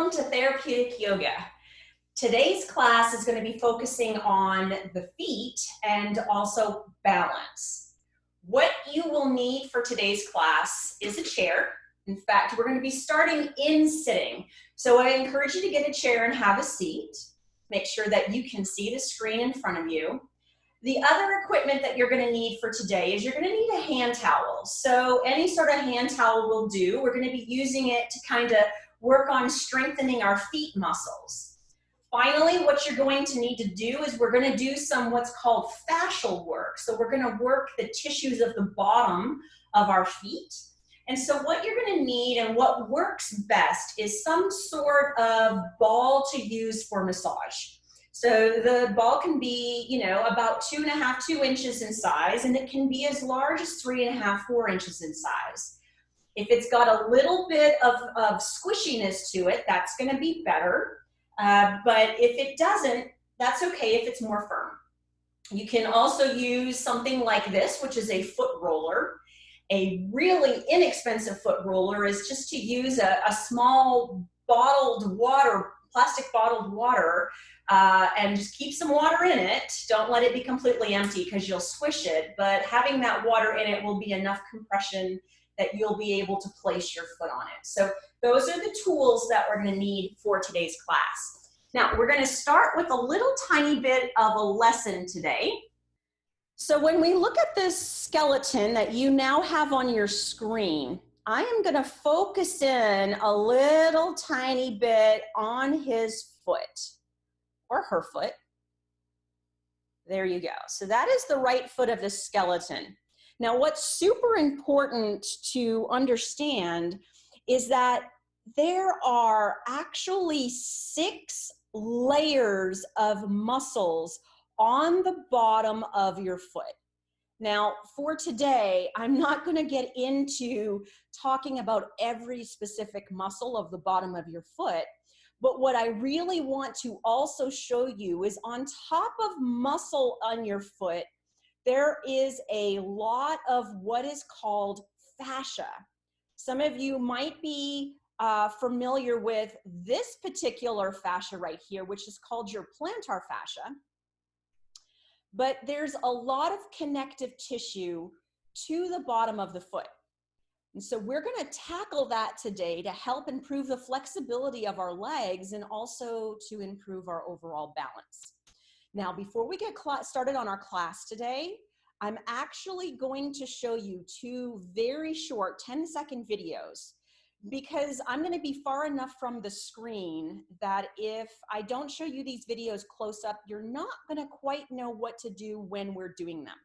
welcome to Therapeutic Yoga. Today's class is going to be focusing on the feet and also balance. What you will need for today's class is a chair. In fact, we're going to be starting in sitting. So I encourage you to get a chair and have a seat. Make sure that you can see the screen in front of you. The other equipment that you're going to need for today is you're going to need a hand towel. So any sort of hand towel will do. We're going to be using it to kind of work on strengthening our feet muscles. Finally, what you're going to need to do is we're going to do some what's called fascial work. So we're going to work the tissues of the bottom of our feet. And so what you're going to need and what works best is some sort of ball to use for massage. So the ball can be, about 2 inches in size, and it can be as large as 3.5, 4 inches in size. If it's got a little bit of squishiness to it, that's going to be better. But if it doesn't, that's okay if it's more firm. You can also use something like this, which is a foot roller. A really inexpensive foot roller is just to use a small plastic bottled water, and just keep some water in it. Don't let it be completely empty because you'll squish it, but having that water in it will be enough compression that you'll be able to place your foot on it. So those are the tools that we're going to need for today's class. Now, we're going to start with a little tiny bit of a lesson today. So when we look at this skeleton that you now have on your screen, I am going to focus in a little tiny bit on his foot or her foot. There you go. So that is the right foot of the skeleton. Now, what's super important to understand is that there are actually 6 layers of muscles on the bottom of your foot. Now, for today, I'm not going to get into talking about every specific muscle of the bottom of your foot, but what I really want to also show you is on top of muscle on your foot, there is a lot of what is called fascia. Some of you might be familiar with this particular fascia right here, which is called your plantar fascia. But there's a lot of connective tissue to the bottom of the foot. And so we're going to tackle that today to help improve the flexibility of our legs and also to improve our overall balance. Now, before we get started on our class today, I'm actually going to show you 2 very short 10-second videos, because I'm going to be far enough from the screen that if I don't show you these videos close up, you're not going to quite know what to do when we're doing them.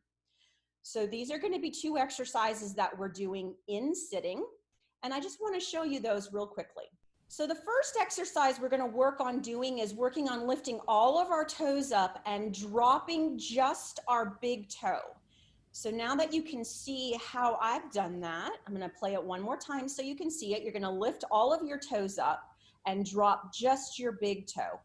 So these are going to be 2 exercises that we're doing in sitting, and I just want to show you those real quickly. So the first exercise we're going to work on doing is working on lifting all of our toes up and dropping just our big toe. So now that you can see how I've done that, I'm going to play it one more time so you can see it. You're going to lift all of your toes up and drop just your big toe.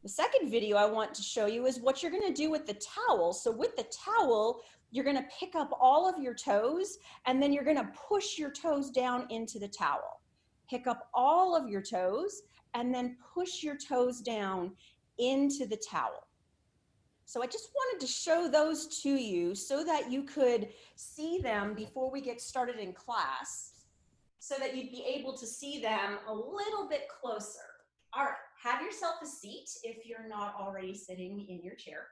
The second video I want to show you is what you're going to do with the towel. So with the towel, you're going to pick up all of your toes and then you're going to push your toes down into the towel. Pick up all of your toes and then push your toes down into the towel. So I just wanted to show those to you so that you could see them before we get started in class, so that you'd be able to see them a little bit closer. All right, have yourself a seat if you're not already sitting in your chair.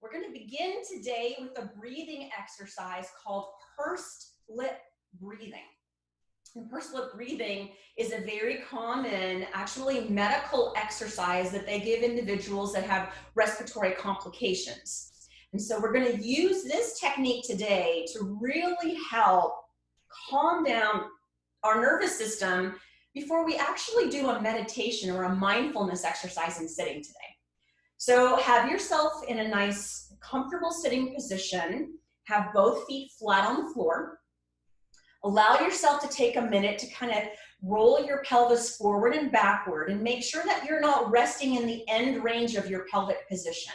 We're going to begin today with a breathing exercise called pursed lip breathing. And pursed lip breathing is a very common, actually medical exercise that they give individuals that have respiratory complications. And so we're going to use this technique today to really help calm down our nervous system before we actually do a meditation or a mindfulness exercise in sitting today. So have yourself in a nice, comfortable sitting position. Have both feet flat on the floor. Allow yourself to take a minute to kind of roll your pelvis forward and backward and make sure that you're not resting in the end range of your pelvic position.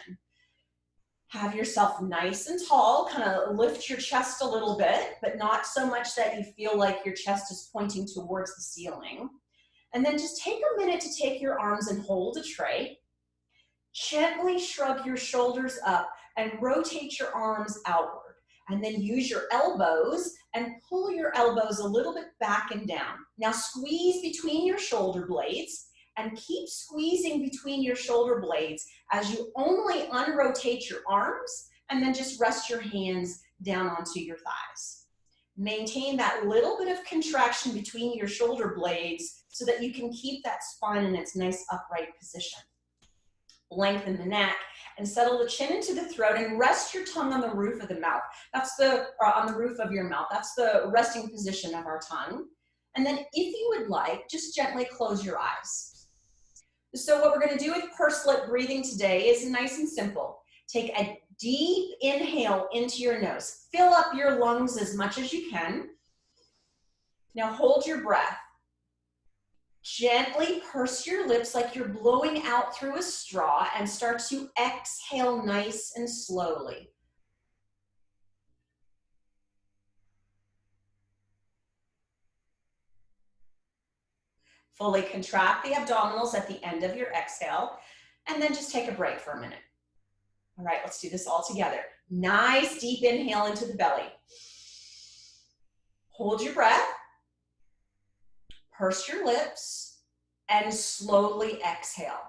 Have yourself nice and tall, kind of lift your chest a little bit, but not so much that you feel like your chest is pointing towards the ceiling. And then just take a minute to take your arms and hold a tray. Gently shrug your shoulders up and rotate your arms outward. And then use your elbows and pull your elbows a little bit back and down. Now squeeze between your shoulder blades and keep squeezing between your shoulder blades as you only unrotate your arms and then just rest your hands down onto your thighs. Maintain that little bit of contraction between your shoulder blades so that you can keep that spine in its nice upright position. Lengthen the neck and settle the chin into the throat and rest your tongue on the roof of the mouth. On the roof of your mouth. That's the resting position of our tongue. And then if you would like, just gently close your eyes. So what we're going to do with pursed lip breathing today is nice and simple. Take a deep inhale into your nose. Fill up your lungs as much as you can. Now hold your breath. Gently purse your lips like you're blowing out through a straw and start to exhale nice and slowly. Fully contract the abdominals at the end of your exhale, and then just take a break for a minute. All right, let's do this all together. Nice deep inhale into the belly. Hold your breath, purse your lips, and slowly exhale.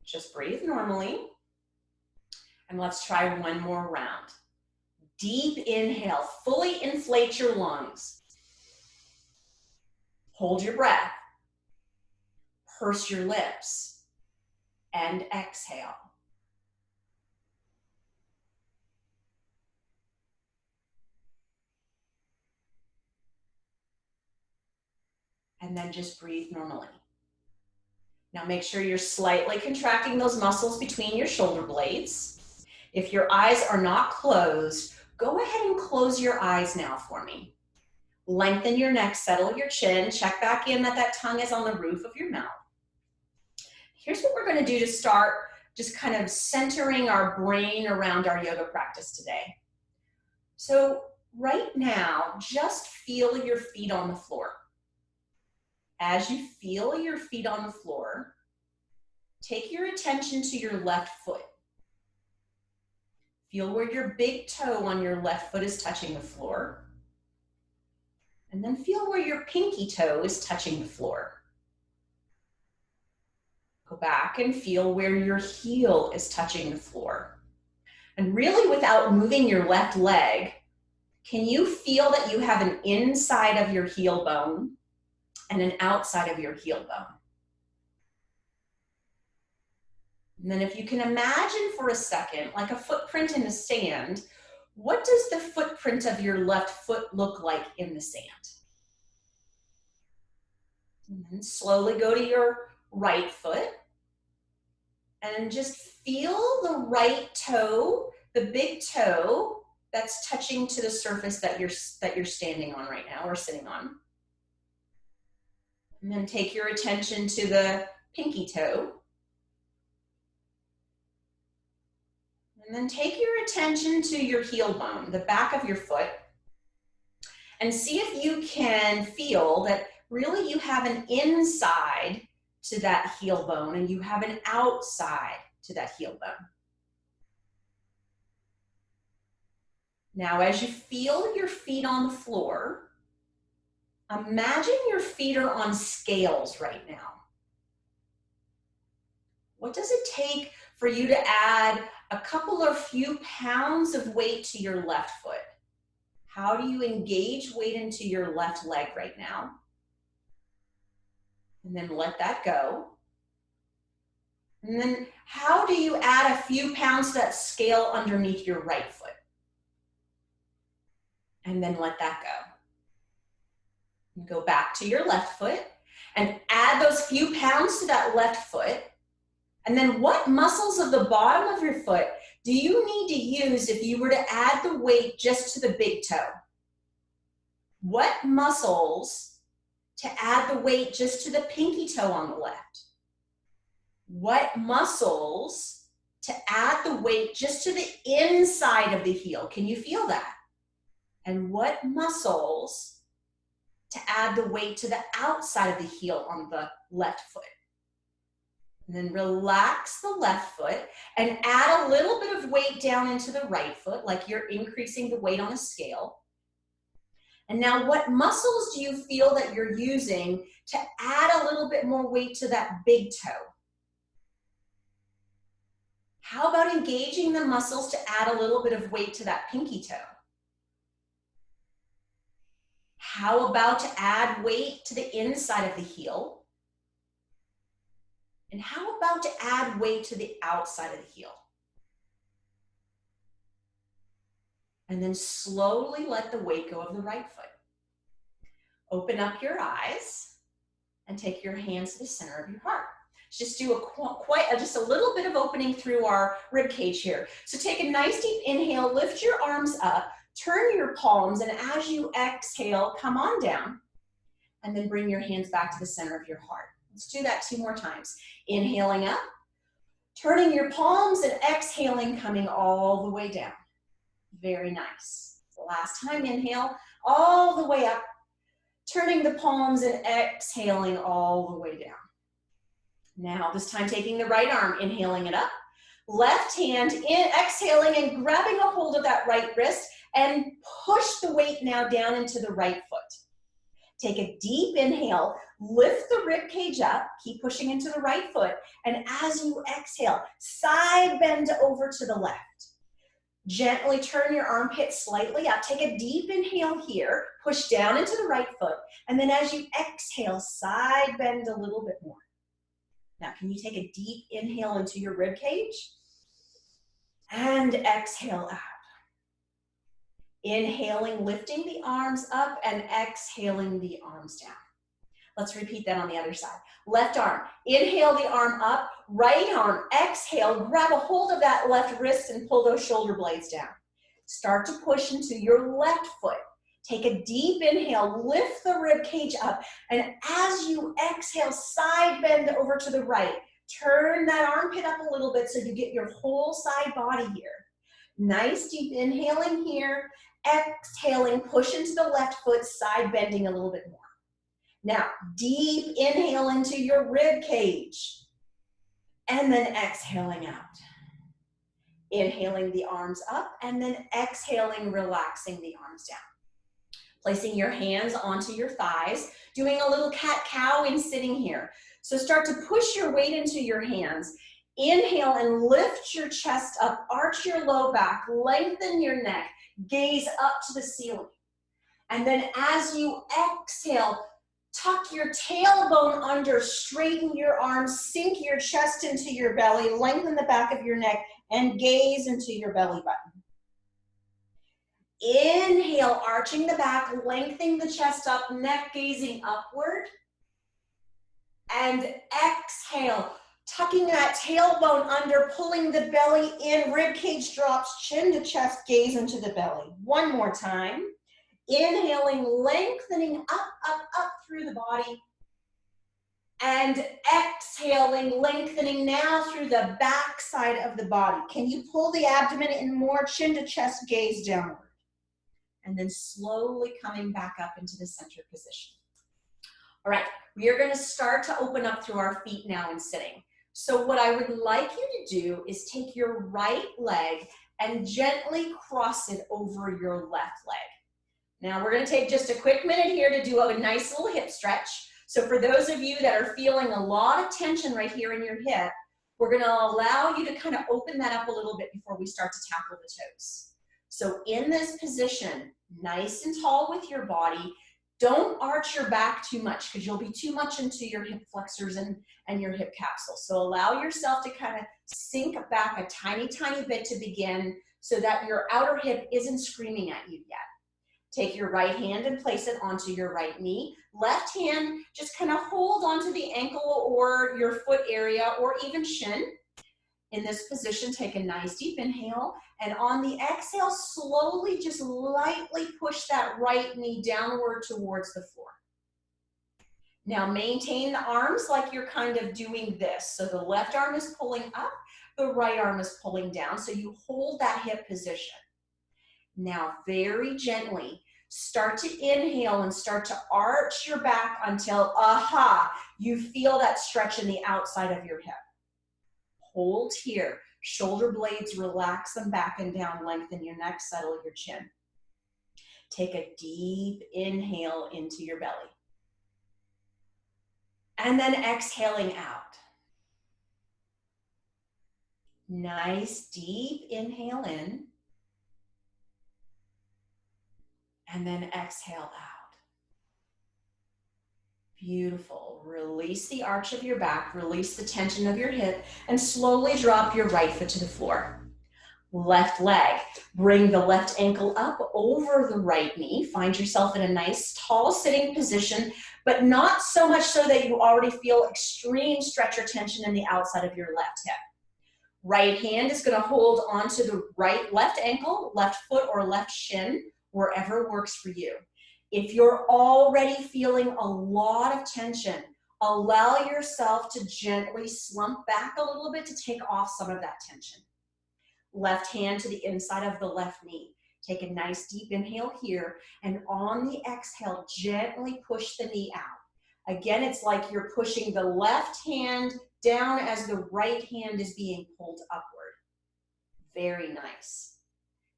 Just breathe normally. And let's try one more round. Deep inhale, fully inflate your lungs. Hold your breath, purse your lips, and exhale. And then just breathe normally. Now make sure you're slightly contracting those muscles between your shoulder blades. If your eyes are not closed, go ahead and close your eyes now for me. Lengthen your neck, settle your chin, check back in that tongue is on the roof of your mouth. Here's what we're going to do to start just kind of centering our brain around our yoga practice today. So right now, just feel your feet on the floor. As you feel your feet on the floor, take your attention to your left foot. Feel where your big toe on your left foot is touching the floor. And then feel where your pinky toe is touching the floor. Go back and feel where your heel is touching the floor. And really, without moving your left leg, can you feel that you have an inside of your heel bone and an outside of your heel bone? And then if you can imagine for a second, like a footprint in the sand, what does the footprint of your left foot look like in the sand? And then slowly go to your right foot and just feel the right toe, the big toe that's touching to the surface that you're standing on right now or sitting on. And then take your attention to the pinky toe. And then take your attention to your heel bone, the back of your foot, and see if you can feel that really you have an inside to that heel bone and you have an outside to that heel bone. Now, as you feel your feet on the floor, imagine your feet are on scales right now. What does it take for you to add a couple or few pounds of weight to your left foot? How do you engage weight into your left leg right now? And then let that go. And then how do you add a few pounds to that scale underneath your right foot? And then let that go. And go back to your left foot and add those few pounds to that left foot. And then what muscles of the bottom of your foot do you need to use if you were to add the weight just to the big toe? What muscles to add the weight just to the pinky toe on the left? What muscles to add the weight just to the inside of the heel? Can you feel that? And what muscles to add the weight to the outside of the heel on the left foot? And then relax the left foot and add a little bit of weight down into the right foot, like you're increasing the weight on a scale. And now what muscles do you feel that you're using to add a little bit more weight to that big toe? How about engaging the muscles to add a little bit of weight to that pinky toe? How about to add weight to the inside of the heel? And how about to add weight to the outside of the heel? And then slowly let the weight go of the right foot. Open up your eyes and take your hands to the center of your heart. Just do just a little bit of opening through our rib cage here. So take a nice deep inhale, lift your arms up, turn your palms, and as you exhale, come on down, and then bring your hands back to the center of your heart. Let's do that 2 more times. Inhaling up, turning your palms, and exhaling, coming all the way down. Very nice. Last time, inhale, all the way up, turning the palms and exhaling all the way down. Now, this time taking the right arm, inhaling it up, left hand in, exhaling and grabbing a hold of that right wrist and push the weight now down into the right foot. Take a deep inhale, lift the rib cage up, keep pushing into the right foot, and as you exhale, side bend over to the left. Gently turn your armpit slightly up. Take a deep inhale here, push down into the right foot, and then as you exhale, side bend a little bit more. Now, can you take a deep inhale into your rib cage? And exhale out. Inhaling, lifting the arms up, and exhaling the arms down. Let's repeat that on the other side. Left arm, inhale the arm up, right arm, exhale, grab a hold of that left wrist and pull those shoulder blades down. Start to push into your left foot. Take a deep inhale, lift the rib cage up, and as you exhale, side bend over to the right. Turn that armpit up a little bit so you get your whole side body here. Nice deep inhaling here, exhaling, push into the left foot, side bending a little bit more. Now, deep inhale into your rib cage, and then exhaling out. Inhaling the arms up, and then exhaling, relaxing the arms down. Placing your hands onto your thighs, doing a little cat-cow in sitting here. So start to push your weight into your hands. Inhale and lift your chest up, arch your low back, lengthen your neck, gaze up to the ceiling. And then as you exhale, tuck your tailbone under, straighten your arms, sink your chest into your belly, lengthen the back of your neck, and gaze into your belly button. Inhale, arching the back, lengthening the chest up, neck gazing upward. And exhale, tucking that tailbone under, pulling the belly in, rib cage drops, chin to chest, gaze into the belly. One more time. Inhaling, lengthening up through the body. And exhaling, lengthening now through the back side of the body. Can you pull the abdomen in more, chin to chest, gaze downward? And then slowly coming back up into the center position. All right, we are gonna start to open up through our feet now in sitting. So what I would like you to do is take your right leg and gently cross it over your left leg. Now we're gonna take just a quick minute here to do a nice little hip stretch. So for those of you that are feeling a lot of tension right here in your hip, we're gonna allow you to kind of open that up a little bit before we start to tackle the toes. So in this position, nice and tall with your body, don't arch your back too much because you'll be too much into your hip flexors and your hip capsule. So allow yourself to kind of sink back a tiny, tiny bit to begin so that your outer hip isn't screaming at you yet. Take your right hand and place it onto your right knee. Left hand, just kind of hold onto the ankle or your foot area or even shin. In this position, take a nice deep inhale, and on the exhale, slowly just lightly push that right knee downward towards the floor. Now maintain the arms like you're kind of doing this. So the left arm is pulling up, the right arm is pulling down, so you hold that hip position. Now very gently, start to inhale and start to arch your back until, you feel that stretch in the outside of your hip. Hold here. Shoulder blades, relax them back and down, lengthen your neck, settle your chin. Take a deep inhale into your belly. And then exhaling out. Nice deep inhale in. And then exhale out. Beautiful. Release the arch of your back, release the tension of your hip, and slowly drop your right foot to the floor. Left leg. Bring the left ankle up over the right knee. Find yourself in a nice tall sitting position, but not so much so that you already feel extreme stretch or tension in the outside of your left hip. Right hand is going to hold onto the left ankle, left foot, or left shin, wherever works for you. If you're already feeling a lot of tension, allow yourself to gently slump back a little bit to take off some of that tension. Left hand to the inside of the left knee. Take a nice deep inhale here, and on the exhale, gently push the knee out. Again, it's like you're pushing the left hand down as the right hand is being pulled upward. Very nice.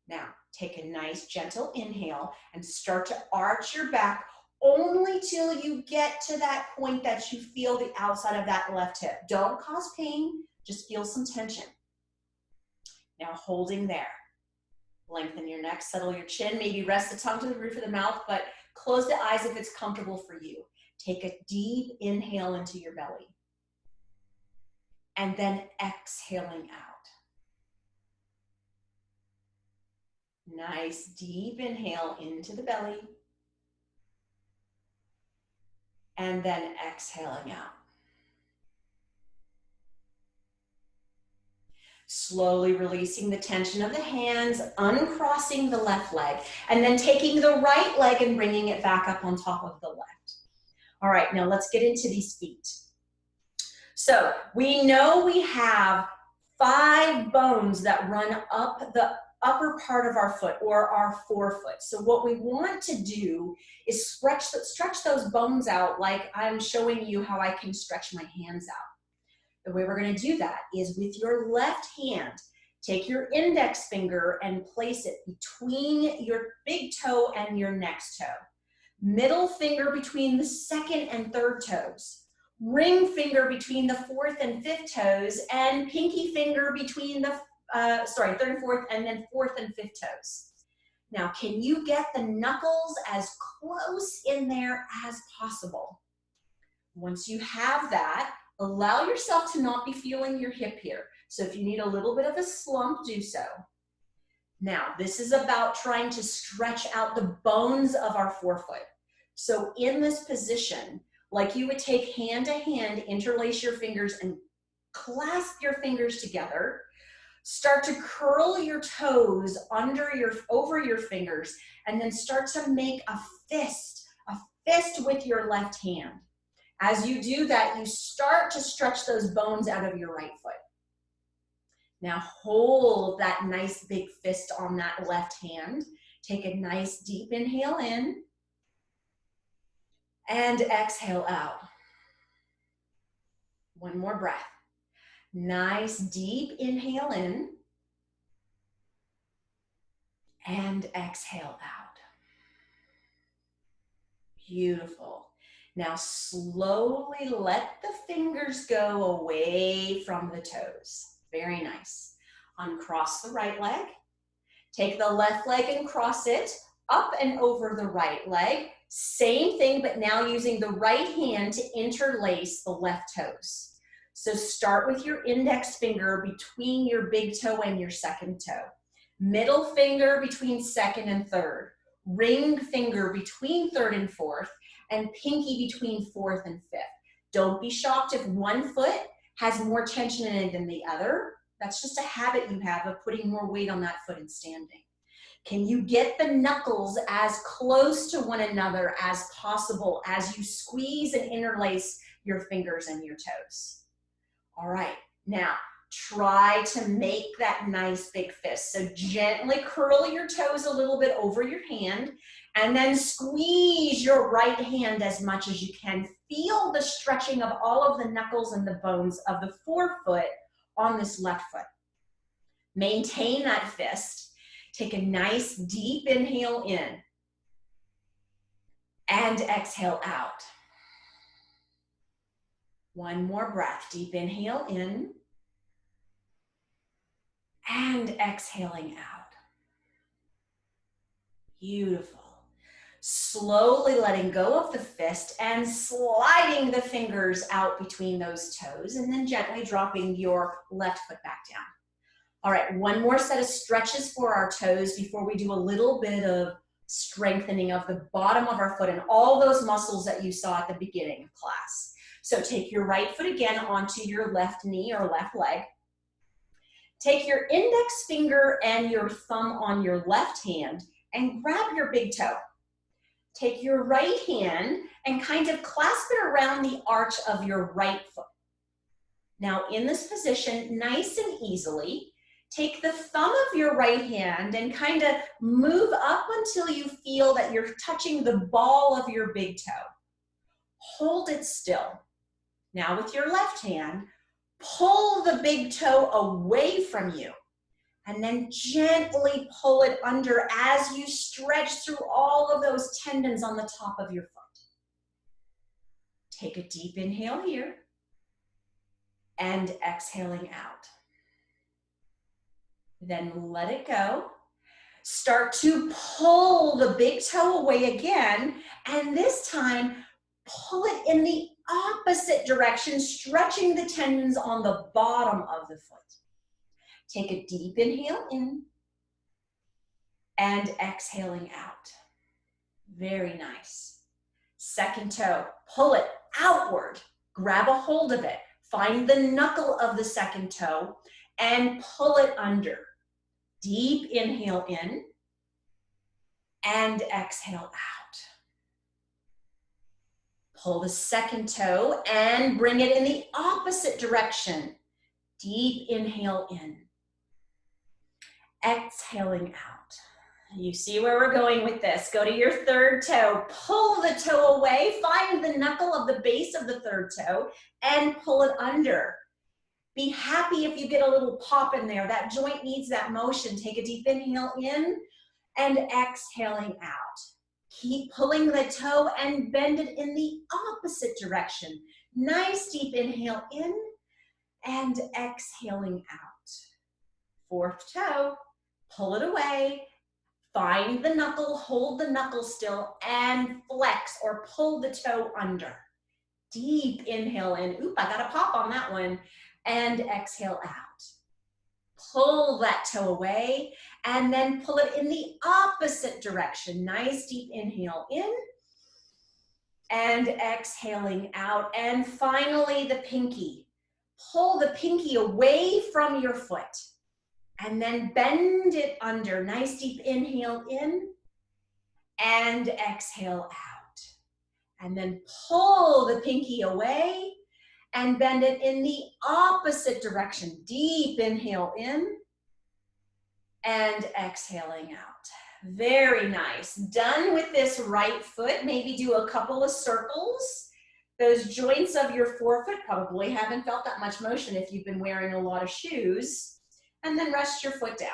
Now, take a nice gentle inhale and start to arch your back only till you get to that point that you feel the outside of that left hip. Don't cause pain, just feel some tension. Now, holding there. Lengthen your neck, settle your chin, maybe rest the tongue to the roof of the mouth, but close the eyes if it's comfortable for you. Take a deep inhale into your belly. And then exhaling out. Nice deep inhale into the belly. And then exhaling out. Slowly releasing the tension of the hands, uncrossing the left leg, and then taking the right leg and bringing it back up on top of the left. All right, now let's get into these feet. So we know we have 5 bones that run up the upper part of our foot, or our forefoot. So what we want to do is stretch those bones out like I'm showing you how I can stretch my hands out. The way we're going to do that is with your left hand, take your index finger and place it between your big toe and your next toe. Middle finger between the second and third toes. Ring finger between the fourth and fifth toes, and pinky finger between the third and fourth, and then fourth and fifth toes. Now, can you get the knuckles as close in there as possible? Once you have that, allow yourself to not be feeling your hip here. So if you need a little bit of a slump, do so. Now, this is about trying to stretch out the bones of our forefoot. So in this position, like you would take hand to hand, interlace your fingers and clasp your fingers together. Start to curl your toes over your fingers, and then start to make a fist with your left hand. As you do that, you start to stretch those bones out of your right foot. Now hold that nice big fist on that left hand. Take a nice deep inhale in and exhale out. One more breath. Nice deep inhale in and exhale out. Beautiful. Now slowly let the fingers go away from the toes. Very nice. Uncross the right leg. Take the left leg and cross it up and over the right leg. Same thing, but now using the right hand to interlace the left toes. So start with your index finger between your big toe and your second toe. Middle finger between second and third. Ring finger between third and fourth. And pinky between fourth and fifth. Don't be shocked if one foot has more tension in it than the other. That's just a habit you have of putting more weight on that foot and standing. Can you get the knuckles as close to one another as possible as you squeeze and interlace your fingers and your toes? All right, now try to make that nice big fist. So gently curl your toes a little bit over your hand and then squeeze your right hand as much as you can. Feel the stretching of all of the knuckles and the bones of the forefoot on this left foot. Maintain that fist. Take a nice deep inhale in and exhale out. One more breath. Deep inhale in and exhaling out. Beautiful. Slowly letting go of the fist and sliding the fingers out between those toes and then gently dropping your left foot back down. All right, one more set of stretches for our toes before we do a little bit of strengthening of the bottom of our foot and all those muscles that you saw at the beginning of class. So take your right foot again onto your left knee or left leg. Take your index finger and your thumb on your left hand and grab your big toe. Take your right hand and kind of clasp it around the arch of your right foot. Now in this position, nice and easily, take the thumb of your right hand and kind of move up until you feel that you're touching the ball of your big toe. Hold it still. Now with your left hand, pull the big toe away from you and then gently pull it under as you stretch through all of those tendons on the top of your foot. Take a deep inhale here and exhaling out. Then let it go. Start to pull the big toe away again, and this time pull it in the opposite direction, stretching the tendons on the bottom of the foot. Take a deep inhale in and exhaling out. Very nice. Second toe, pull it outward, grab a hold of it, find the knuckle of the second toe and pull it under. Deep inhale in and exhale out. Pull the second toe and bring it in the opposite direction. Deep inhale in. Exhaling out. You see where we're going with this. Go to your third toe. Pull the toe away. Find the knuckle of the base of the third toe and pull it under. Be happy if you get a little pop in there. That joint needs that motion. Take a deep inhale in and exhaling out. Keep pulling the toe and bend it in the opposite direction. Nice deep inhale in and exhaling out. Fourth toe, pull it away. Find the knuckle, hold the knuckle still, and flex or pull the toe under. Deep inhale in. Oop, I got a pop on that one. And exhale out. Pull that toe away and then pull it in the opposite direction. Nice deep inhale in and exhaling out. And finally the pinky. Pull the pinky away from your foot and then bend it under. Nice deep inhale in and exhale out. And then pull the pinky away and bend it in the opposite direction. Deep inhale in and exhaling out. Very nice. Done with this right foot. Maybe do a couple of circles. Those joints of your forefoot probably haven't felt that much motion if you've been wearing a lot of shoes. And then rest your foot down.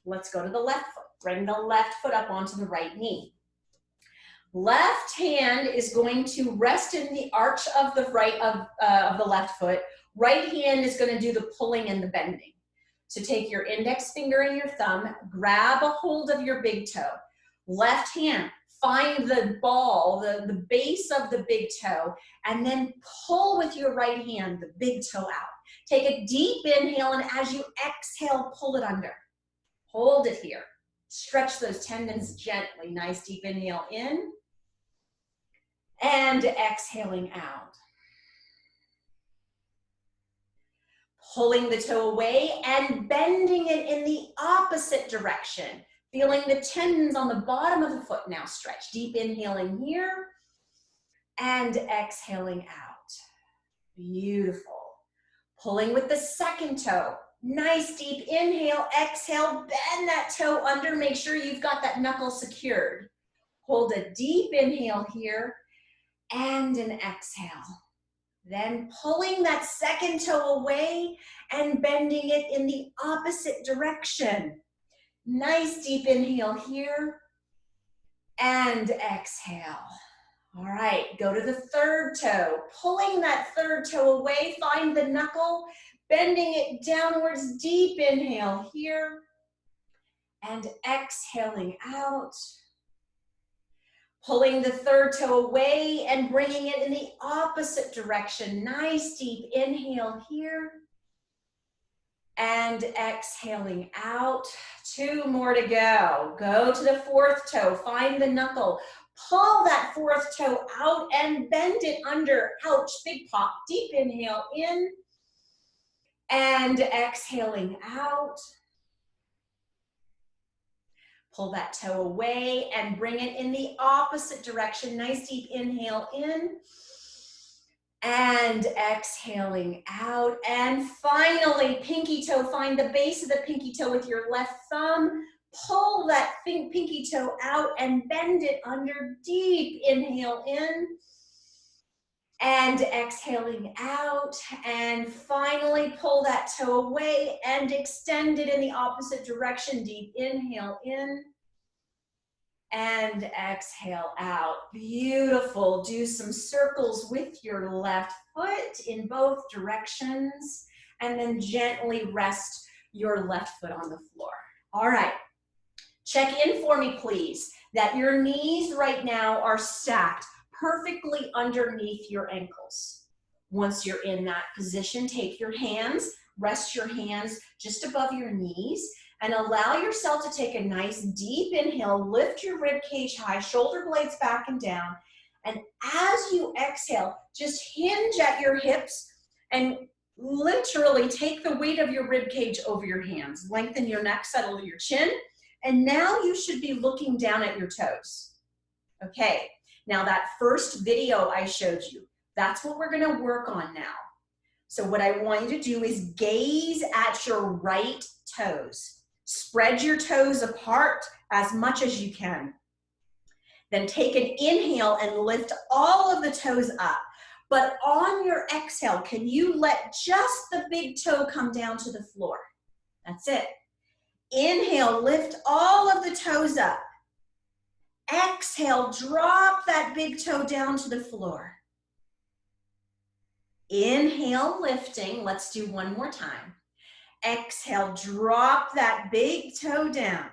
Let's go to the left foot. Bring the left foot up onto the right knee. Left hand is going to rest in the arch of the the left foot. Right hand is going to do the pulling and the bending. So take your index finger and your thumb, grab a hold of your big toe. Left hand, find the ball, the base of the big toe, and then pull with your right hand the big toe out. Take a deep inhale, and as you exhale, pull it under. Hold it here. Stretch those tendons gently. Nice deep inhale in. And exhaling out. Pulling the toe away and bending it in the opposite direction. Feeling the tendons on the bottom of the foot now stretch. Deep inhaling here and exhaling out. Beautiful. Pulling with the second toe. Nice deep inhale, exhale, bend that toe under. Make sure you've got that knuckle secured. Hold a deep inhale here and an exhale. Then pulling that second toe away and bending it in the opposite direction. Nice deep inhale here and exhale. All right, go to the third toe. Pulling that third toe away, find the knuckle, bending it downwards, deep inhale here and exhaling out. Pulling the third toe away and bringing it in the opposite direction. Nice deep inhale here. And exhaling out. 2 more to go. Go to the fourth toe. Find the knuckle. Pull that fourth toe out and bend it under. Ouch, big pop. Deep inhale in. And exhaling out. Pull that toe away and bring it in the opposite direction. Nice deep inhale in and exhaling out. And finally, pinky toe, find the base of the pinky toe with your left thumb. Pull that pinky toe out and bend it under. Deep inhale in and exhaling out. And finally, pull that toe away and extend it in the opposite direction. Deep inhale in and exhale out. Beautiful. Do some circles with your left foot in both directions, and then gently rest your left foot on the floor. All right. Check in for me, please, that your knees right now are stacked perfectly underneath your ankles. Once you're in that position, take your hands, rest your hands just above your knees, and allow yourself to take a nice deep inhale. Lift your rib cage high, shoulder blades back and down. And as you exhale, just hinge at your hips and literally take the weight of your rib cage over your hands. Lengthen your neck, settle your chin. And now you should be looking down at your toes. Okay. Now that first video I showed you, that's what we're gonna work on now. So what I want you to do is gaze at your right toes. Spread your toes apart as much as you can. Then take an inhale and lift all of the toes up. But on your exhale, can you let just the big toe come down to the floor? That's it. Inhale, lift all of the toes up. Exhale, drop that big toe down to the floor. Inhale, lifting. Let's do one more time. Exhale, drop that big toe down.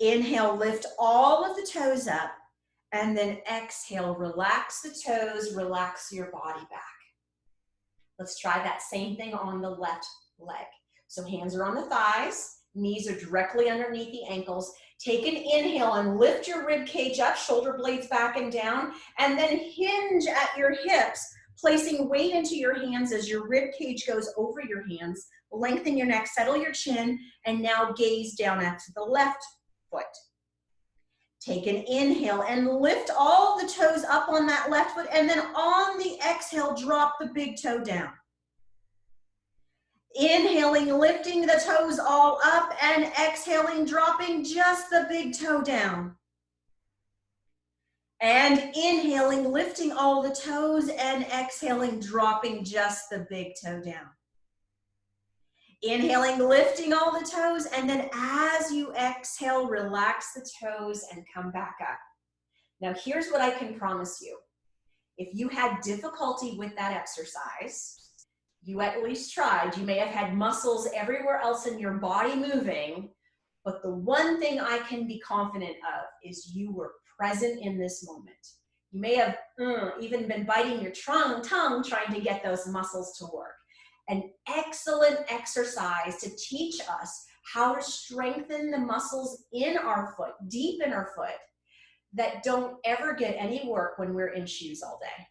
Inhale, lift all of the toes up. And then exhale, relax the toes, relax your body back. Let's try that same thing on the left leg. So hands are on the thighs, knees are directly underneath the ankles. Take an inhale and lift your rib cage up, shoulder blades back and down, and then hinge at your hips, placing weight into your hands as your rib cage goes over your hands. Lengthen your neck, settle your chin, and now gaze down at the left foot. Take an inhale and lift all the toes up on that left foot, and then on the exhale, drop the big toe down. Inhaling, lifting the toes all up, and exhaling, dropping just the big toe down. And inhaling, lifting all the toes, and exhaling, dropping just the big toe down. Inhaling, lifting all the toes, and then as you exhale, relax the toes and come back up. Now here's what I can promise you. If you had difficulty with that exercise, you at least tried. You may have had muscles everywhere else in your body moving, but the one thing I can be confident of is you were present in this moment. You may have even been biting your tongue trying to get those muscles to work. An excellent exercise to teach us how to strengthen the muscles in our foot, deep in our foot, that don't ever get any work when we're in shoes all day.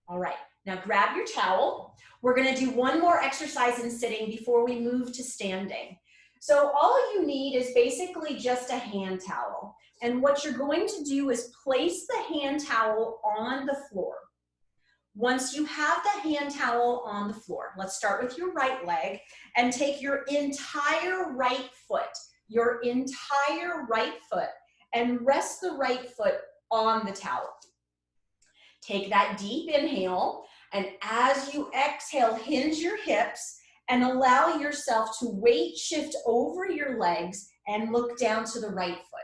All right, Now grab your towel. We're gonna do one more exercise in sitting before we move to standing. So all you need is basically just a hand towel. And what you're going to do is place the hand towel on the floor. Once you have the hand towel on the floor, let's start with your right leg and take your entire right foot, and rest the right foot on the towel. Take that deep inhale, and as you exhale, hinge your hips and allow yourself to weight shift over your legs and look down to the right foot.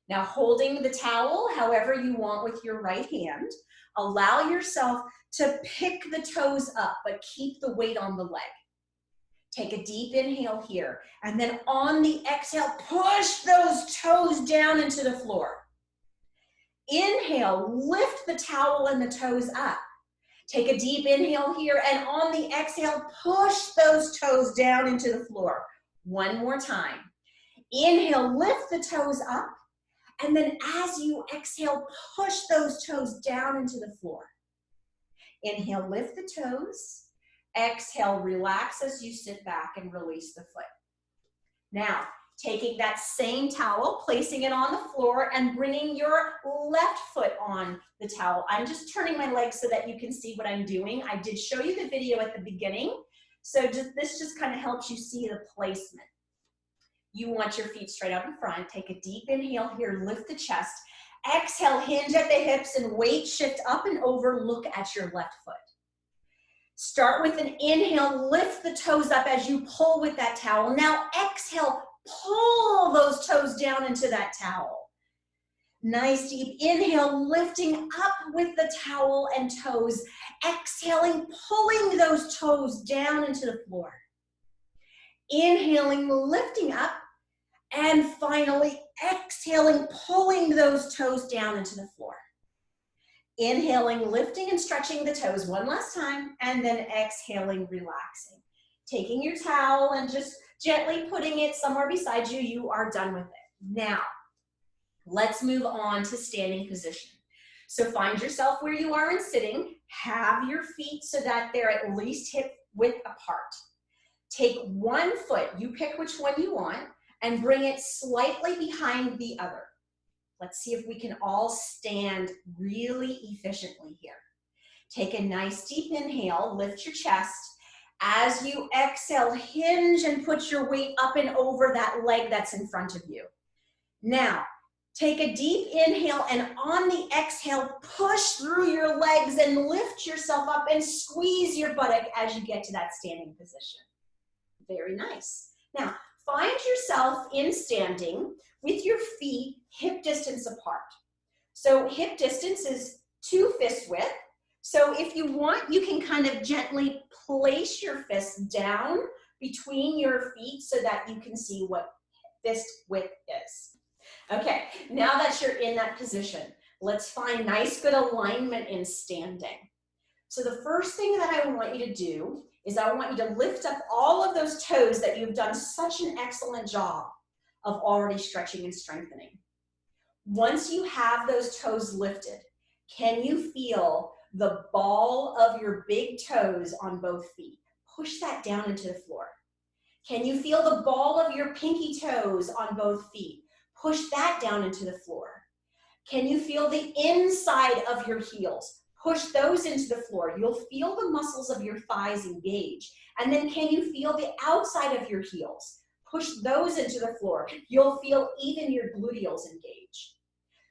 Now holding the towel however you want with your right hand, allow yourself to pick the toes up, but keep the weight on the leg. Take a deep inhale here, and then on the exhale, push those toes down into the floor. Inhale, lift the towel and the toes up. Take a deep inhale here, and on the exhale, push those toes down into the floor. One more time. Inhale, lift the toes up, and then as you exhale, push those toes down into the floor. Inhale, lift the toes. Exhale, relax as you sit back and release the foot. Now, taking that same towel, placing it on the floor, and bringing your left foot on the towel. I'm just turning my legs so that you can see what I'm doing. I did show you the video at the beginning, so this just kind of helps you see the placement. You want your feet straight out in front. Take a deep inhale here, lift the chest. Exhale, hinge at the hips and weight shift up and over, look at your left foot. Start with an inhale, lift the toes up as you pull with that towel. Now exhale, pull those toes down into that towel. Nice deep inhale, lifting up with the towel and toes. Exhaling, pulling those toes down into the floor. Inhaling, lifting up, and finally exhaling, pulling those toes down into the floor. Inhaling, lifting and stretching the toes one last time, and then exhaling, relaxing. Taking your towel and just gently putting it somewhere beside you, you are done with it. Now, let's move on to standing position. So find yourself where you are in sitting, have your feet so that they're at least hip width apart. Take one foot, you pick which one you want, and bring it slightly behind the other. Let's see if we can all stand really efficiently here. Take a nice deep inhale, lift your chest. As you exhale, hinge and put your weight up and over that leg that's in front of you. Now, take a deep inhale, and on the exhale, push through your legs and lift yourself up and squeeze your buttock as you get to that standing position. Very nice. Now, find yourself in standing with your feet hip distance apart. So hip distance is 2 fist width. So if you want, you can kind of gently place your fists down between your feet so that you can see what fist width is. Okay, now that you're in that position, let's find nice good alignment in standing. So the first thing that I want you to do is I want you to lift up all of those toes that you've done such an excellent job of already stretching and strengthening. Once you have those toes lifted, can you feel the ball of your big toes on both feet? Push that down into the floor. Can you feel the ball of your pinky toes on both feet? Push that down into the floor. Can you feel the inside of your heels? Push those into the floor. You'll feel the muscles of your thighs engage. And then can you feel the outside of your heels? Push those into the floor. You'll feel even your gluteals engage.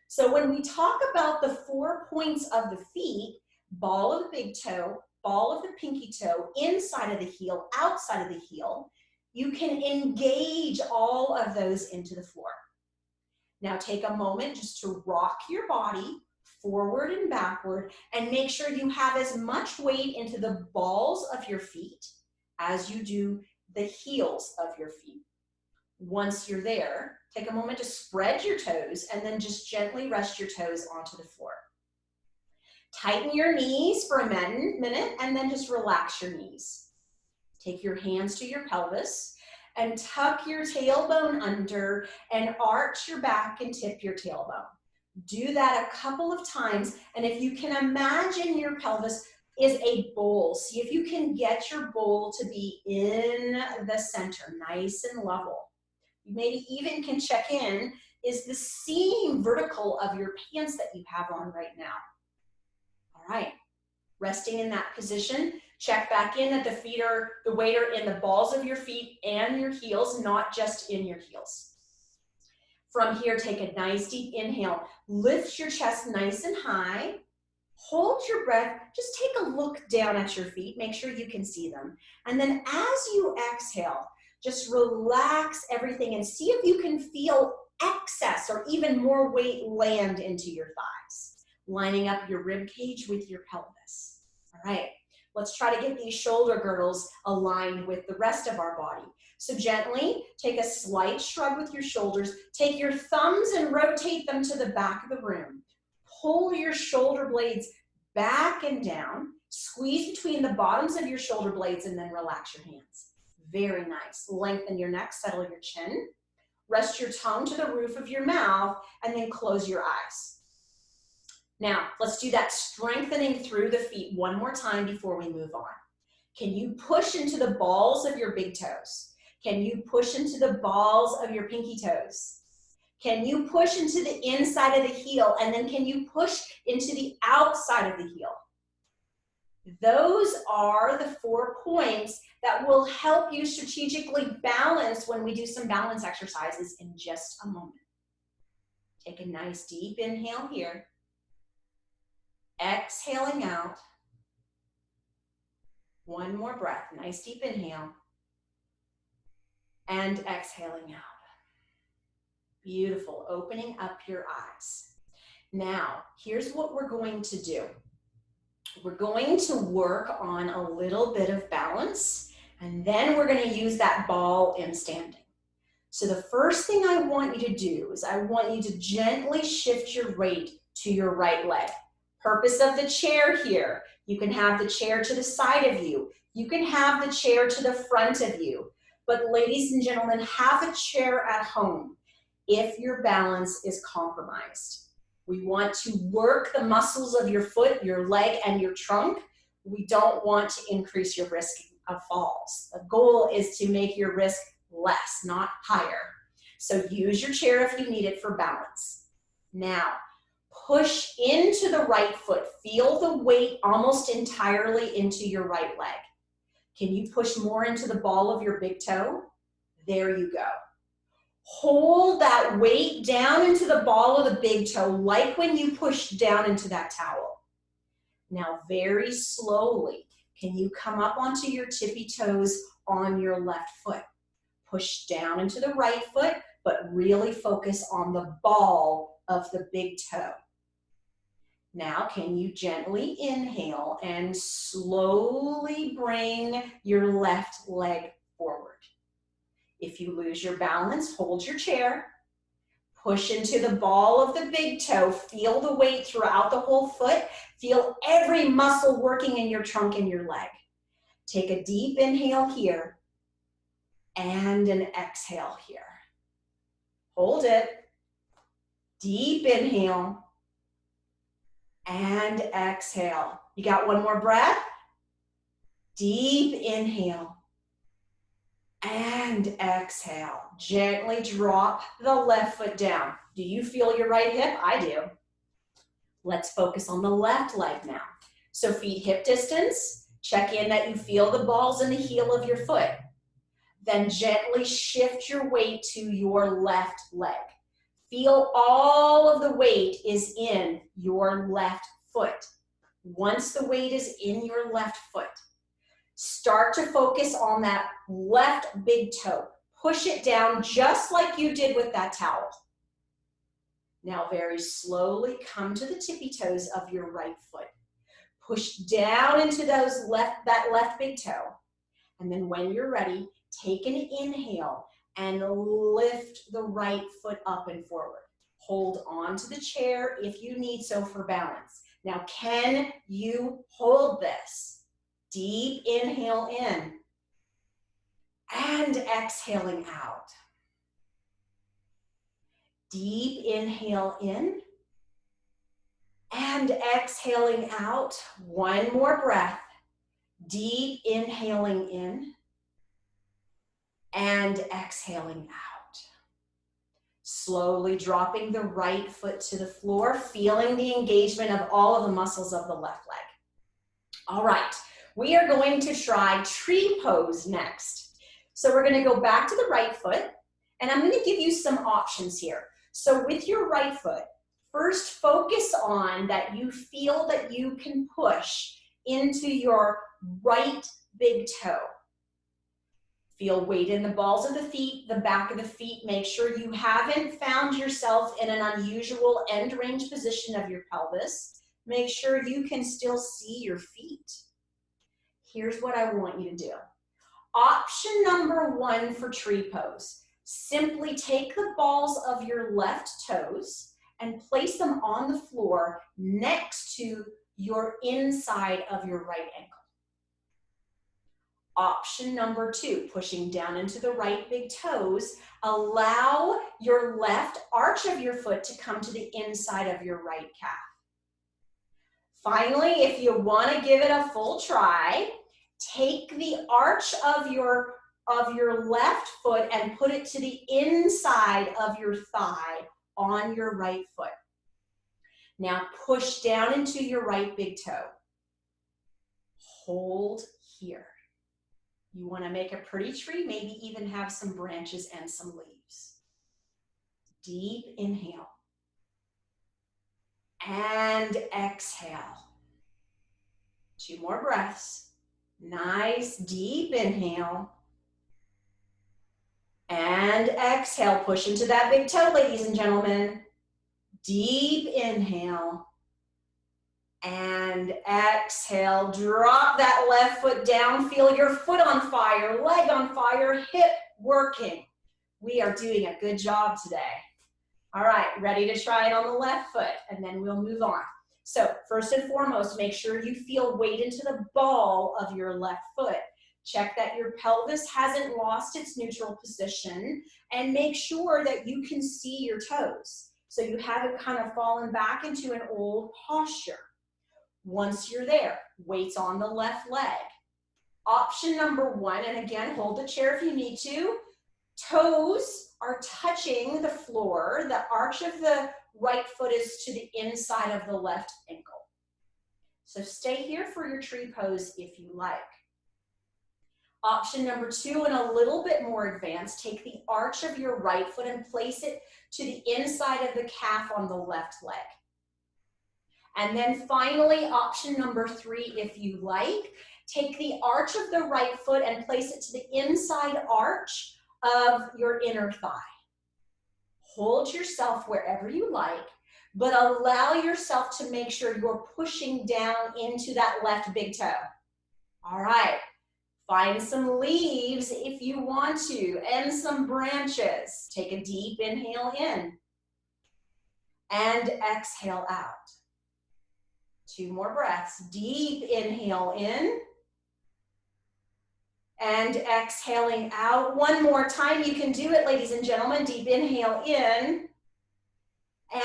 So when we talk about the 4 points of the feet, ball of the big toe, ball of the pinky toe, inside of the heel, outside of the heel, you can engage all of those into the floor. Now take a moment just to rock your body forward and backward and make sure you have as much weight into the balls of your feet as you do the heels of your feet. Once you're there, take a moment to spread your toes and then just gently rest your toes onto the floor. Tighten your knees for a minute and then just relax your knees. Take your hands to your pelvis and tuck your tailbone under and arch your back and tip your tailbone. Do that a couple of times, and if you can imagine your pelvis is a bowl. See if you can get your bowl to be in the center, nice and level. You maybe even can check in, is the seam vertical of your pants that you have on right now? All right, resting in that position. Check back in that the weight are in the balls of your feet and your heels, not just in your heels. From here, take a nice deep inhale. Lift your chest nice and high. Hold your breath. Just take a look down at your feet. Make sure you can see them. And then as you exhale, just relax everything and see if you can feel excess or even more weight land into your thighs, lining up your rib cage with your pelvis. All right, let's try to get these shoulder girdles aligned with the rest of our body. So gently take a slight shrug with your shoulders. Take your thumbs and rotate them to the back of the room. Pull your shoulder blades back and down. Squeeze between the bottoms of your shoulder blades and then relax your hands. Very nice. Lengthen your neck, settle your chin. Rest your tongue to the roof of your mouth and then close your eyes. Now, let's do that strengthening through the feet one more time before we move on. Can you push into the balls of your big toes? Can you push into the balls of your pinky toes? Can you push into the inside of the heel? And then can you push into the outside of the heel? Those are the 4 points that will help you strategically balance when we do some balance exercises in just a moment. Take a nice deep inhale here. Exhaling out. One more breath. Nice deep inhale. And exhaling out. Beautiful. Opening up your eyes. Now, here's what we're going to do. We're going to work on a little bit of balance, and then we're going to use that ball in standing. So the first thing I want you to do is I want you to gently shift your weight to your right leg. Purpose of the chair here, you can have the chair to the side of you. You can have the chair to the front of you. But ladies and gentlemen, have a chair at home if your balance is compromised. We want to work the muscles of your foot, your leg, and your trunk. We don't want to increase your risk of falls. The goal is to make your risk less, not higher. So use your chair if you need it for balance. Now, push into the right foot. Feel the weight almost entirely into your right leg. Can you push more into the ball of your big toe? There you go. Hold that weight down into the ball of the big toe, like when you push down into that towel. Now, very slowly, can you come up onto your tippy toes on your left foot? Push down into the right foot, but really focus on the ball of the big toe. Now, can you gently inhale and slowly bring your left leg forward? If you lose your balance, hold your chair. Push into the ball of the big toe. Feel the weight throughout the whole foot. Feel every muscle working in your trunk and your leg. Take a deep inhale here and an exhale here. Hold it. Deep inhale and exhale. You got one more breath? Deep inhale and exhale. Gently drop the left foot down. Do you feel your right hip? I do. Let's focus on the left leg now. So feet hip distance. Check in that you feel the balls in the heel of your foot. Then gently shift your weight to your left leg. Feel all of the weight is in your left foot. Once the weight is in your left foot, start to focus on that left big toe. Push it down just like you did with that towel. Now very slowly come to the tippy toes of your right foot. Push down into that left big toe. And then when you're ready, take an inhale and lift the right foot up and forward. Hold on to the chair if you need so for balance. Now, can you hold this? Deep inhale in and exhaling out. Deep inhale in And exhaling out. One more breath. Deep inhaling in and exhaling out. Slowly dropping the right foot to the floor, feeling the engagement of all of the muscles of the left leg. All right, we are going to try tree pose next. So we're going to go back to the right foot, and I'm going to give you some options here. So with your right foot, first focus on that you feel that you can push into your right big toe. Feel weight in the balls of the feet, the back of the feet. Make sure you haven't found yourself in an unusual end range position of your pelvis. Make sure you can still see your feet. Here's what I want you to do. Option number one for tree pose. Simply take the balls of your left toes and place them on the floor next to your inside of your right ankle. Option number two, pushing down into the right big toes, allow your left arch of your foot to come to the inside of your right calf. Finally, if you want to give it a full try, take the arch of your left foot and put it to the inside of your thigh on your right foot. Now push down into your right big toe. Hold here. You want to make a pretty tree, maybe even have some branches and some leaves. Deep inhale. And exhale. 2 more breaths. Nice deep inhale. And exhale. Push into that big toe, ladies and gentlemen. Deep inhale. And exhale, drop that left foot down, feel your foot on fire, leg on fire, hip working. We are doing a good job today. All right, ready to try it on the left foot, and then we'll move on. So first and foremost, make sure you feel weight into the ball of your left foot. Check that your pelvis hasn't lost its neutral position, and make sure that you can see your toes. So you haven't kind of fallen back into an old posture. Once you're there, weight's on the left leg. Option number one, and again, hold the chair if you need to. Toes are touching the floor. The arch of the right foot is to the inside of the left ankle. So stay here for your tree pose if you like. Option number two, and a little bit more advanced, take the arch of your right foot and place it to the inside of the calf on the left leg. And then finally, option number three, if you like, take the arch of the right foot and place it to the inside arch of your inner thigh. Hold yourself wherever you like, but allow yourself to make sure you're pushing down into that left big toe. All right, find some leaves if you want to, and some branches. Take a deep inhale in, and exhale out. 2 more breaths. Deep inhale in and exhaling out. One more time. You can do it, ladies and gentlemen. Deep inhale in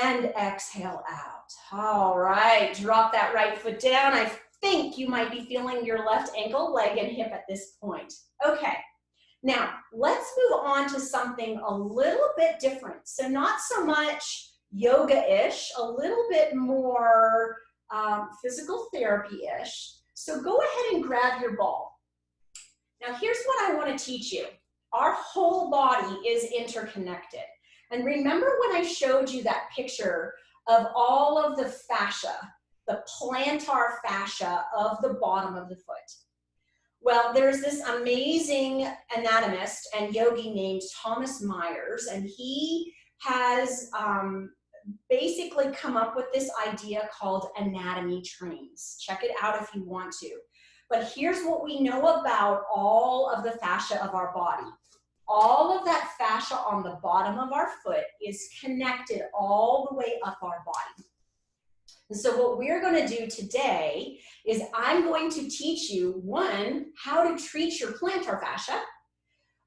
and exhale out. All right. Drop that right foot down. I think you might be feeling your left ankle, leg, and hip at this point. Okay. Now, let's move on to something a little bit different. So not so much yoga-ish, a little bit more physical therapy-ish. So go ahead and grab your ball. Now here's what I want to teach you. Our whole body is interconnected. And remember when I showed you that picture of all of the fascia, the plantar fascia of the bottom of the foot? Well, there's this amazing anatomist and yogi named Thomas Myers, and he has basically come up with this idea called anatomy trains. Check it out if you want to. But here's what we know about all of the fascia of our body. All of that fascia on the bottom of our foot is connected all the way up our body. And so what we're going to do today is I'm going to teach you, 1, how to treat your plantar fascia,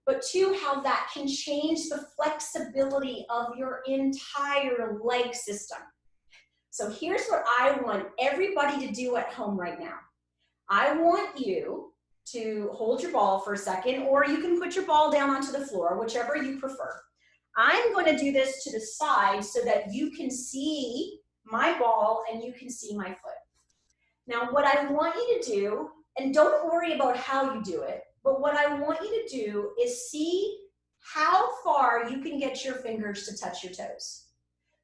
but 2, how that can change the flexibility of your entire leg system. So here's what I want everybody to do at home right now. I want you to hold your ball for a second, or you can put your ball down onto the floor, whichever you prefer. I'm going to do this to the side so that you can see my ball and you can see my foot. Now, what I want you to do, and don't worry about how you do it, but what I want you to do is see how far you can get your fingers to touch your toes.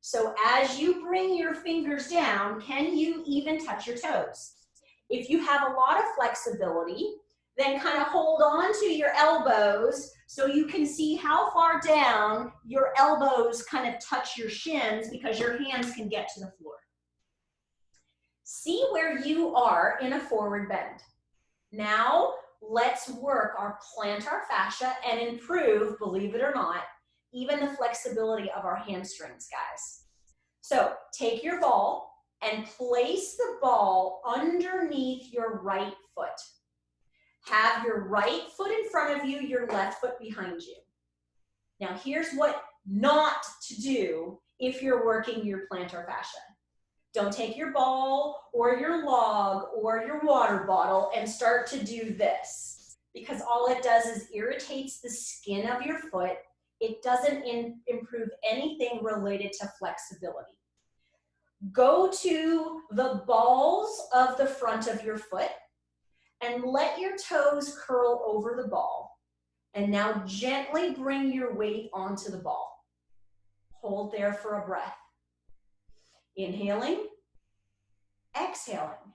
So as you bring your fingers down, can you even touch your toes? If you have a lot of flexibility, then kind of hold on to your elbows so you can see how far down your elbows kind of touch your shins, because your hands can get to the floor. See where you are in a forward bend. Now let's work our plantar fascia and improve, believe it or not, even the flexibility of our hamstrings, guys. So take your ball and place the ball underneath your right foot. Have your right foot in front of you, your left foot behind you. Now here's what not to do if you're working your plantar fascia. Don't take your ball or your log or your water bottle and start to do this, because all it does is irritates the skin of your foot. It doesn't improve anything related to flexibility. Go to the balls of the front of your foot and let your toes curl over the ball. And now gently bring your weight onto the ball. Hold there for a breath. Inhaling, exhaling.